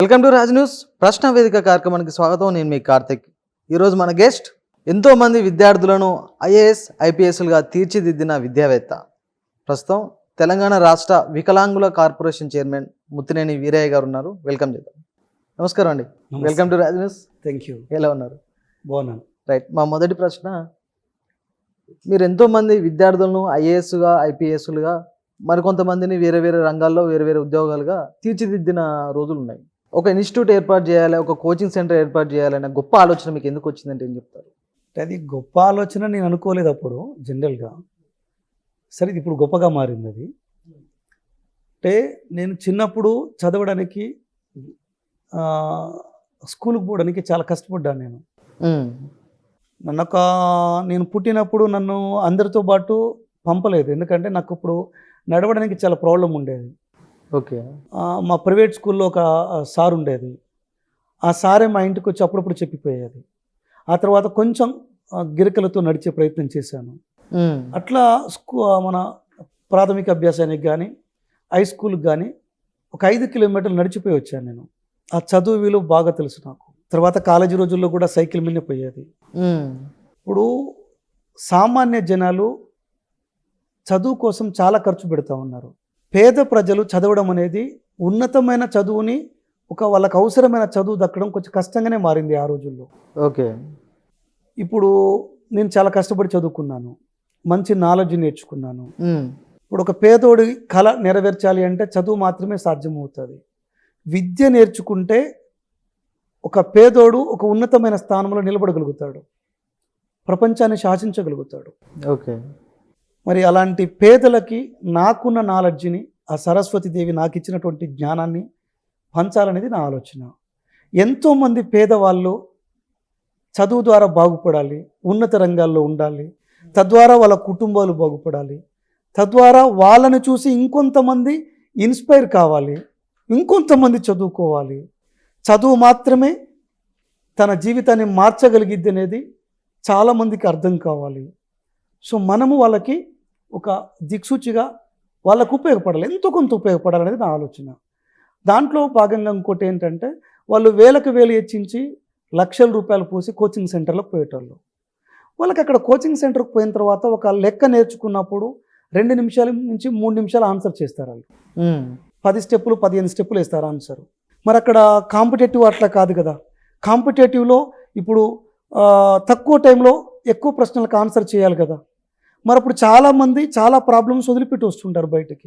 Welcome to Raj news ప్రశ్న వేదిక కార్యక్రమానికి స్వాగతం. నేను మీ కార్తిక్. ఈరోజు మన గెస్ట్ ఎంతో మంది విద్యార్థులను ఐఏఎస్ ఐపీఎస్లుగా తీర్చిదిద్దిన విద్యావేత్త, ప్రస్తుతం తెలంగాణ రాష్ట్ర వికలాంగుల కార్పొరేషన్ చైర్మన్ ముత్తినేని వీరయ్య గారు ఉన్నారు. వెల్కమ్ చేద్దాం. నమస్కారం అండి. Welcome to Raj news. Thank you. ఎలా ఉన్నారు? బాగున్నాను. రైట్. మా మొదటి ప్రశ్న, మీరు ఎంతోమంది విద్యార్థులను ఐఏఎస్గా ఐపీఎస్లుగా మరికొంతమందిని వేరే వేరే రంగాల్లో వేరే వేరే ఉద్యోగాలుగా తీర్చిదిద్దిన రోజులు ఉన్నాయి. ఒక ఇన్స్టిట్యూట్ ఏర్పాటు చేయాలి, ఒక కోచింగ్ సెంటర్ ఏర్పాటు చేయాలనే గొప్ప ఆలోచన మీకు ఎందుకు వచ్చిందంటే ఏం చెప్తారు? అది గొప్ప ఆలోచన నేను అనుకోలేదు అప్పుడు జనరల్గా. సరే, ఇది ఇప్పుడు గొప్పగా మారింది. అది అంటే నేను చిన్నప్పుడు చదవడానికి స్కూల్కి పోవడానికి చాలా కష్టపడ్డాను. నేను పుట్టినప్పుడు నన్ను అందరితో పాటు పంపలేదు, ఎందుకంటే నాకు ఇప్పుడు నడవడానికి చాలా ప్రాబ్లం ఉండేది. ఓకే. మా ప్రైవేట్ స్కూల్లో ఒక సార్ ఉండేది. ఆ సారే మా ఇంటికి వచ్చి అప్పుడప్పుడు చెప్పిపోయేది. ఆ తర్వాత కొంచెం గిరికలతో నడిచే ప్రయత్నం చేశాను. అట్లా మన ప్రాథమిక అభ్యాసానికి కానీ హై స్కూల్కి కానీ ఒక 5 కిలోమీటర్లు నడిచిపోయి వచ్చాను నేను. ఆ చదువు విలువ బాగా తెలుసు నాకు. తర్వాత కాలేజీ రోజుల్లో కూడా సైకిల్ మీదనే పోయేది. ఇప్పుడు సామాన్య జనాలు చదువు కోసం చాలా ఖర్చు పెడతా ఉన్నారు. పేద ప్రజలు చదవడం అనేది, ఉన్నతమైన చదువుని వాళ్ళకి అవసరమైన చదువు దక్కడం కొంచెం కష్టంగానే మారింది ఆ రోజుల్లో. ఓకే. ఇప్పుడు నేను చాలా కష్టపడి చదువుకున్నాను, మంచి నాలెడ్జ్ నేర్చుకున్నాను. ఇప్పుడు ఒక పేదోడి కళ నెరవేర్చాలి అంటే చదువు మాత్రమే సాధ్యమవుతుంది. విద్య నేర్చుకుంటే ఒక పేదోడు ఒక ఉన్నతమైన స్థానంలో నిలబడగలుగుతాడు, ప్రపంచాన్ని శాసించగలుగుతాడు. ఓకే. మరి అలాంటి పేదలకి నాకున్న నాలెడ్జ్ని, ఆ సరస్వతీదేవి నాకు ఇచ్చినటువంటి జ్ఞానాన్ని పంచాలనేది నా ఆలోచన. ఎంతోమంది పేదవాళ్ళు చదువు ద్వారా బాగుపడాలి, ఉన్నత రంగాల్లో ఉండాలి, తద్వారా వాళ్ళ కుటుంబాలు బాగుపడాలి, తద్వారా వాళ్ళని చూసి ఇంకొంతమంది ఇన్స్పైర్ కావాలి, ఇంకొంతమంది చదువుకోవాలి. చదువు మాత్రమే తన జీవితాన్ని మార్చగలిగిద్ది అనేది చాలామందికి అర్థం కావాలి. సో మనము వాళ్ళకి ఒక దిక్సూచిగా వాళ్ళకు ఉపయోగపడాలి, ఎంతో కొంత ఉపయోగపడాలనేది నా ఆలోచన. దాంట్లో భాగంగా ఇంకోటి ఏంటంటే, వాళ్ళు వేలకు వేలు హెచ్చించి లక్షల రూపాయలు పోసి కోచింగ్ సెంటర్లకు పోయేటోళ్ళు. వాళ్ళకి అక్కడ కోచింగ్ సెంటర్కి పోయిన తర్వాత ఒక లెక్క నేర్చుకున్నప్పుడు 2 నిమిషాల నుంచి 3 నిమిషాలు ఆన్సర్ చేస్తారు వాళ్ళు. 10 స్టెప్పులు 15 స్టెప్పులు వేస్తారు ఆన్సర్. మరి అక్కడ కాంపిటేటివ్ అట్లా కాదు కదా. కాంపిటేటివ్లో ఇప్పుడు తక్కువ టైంలో ఎక్కువ ప్రశ్నలకు ఆన్సర్ చేయాలి కదా. మరి అప్పుడు చాలామంది చాలా ప్రాబ్లమ్స్ వదిలిపెట్టి వస్తుంటారు బయటకి.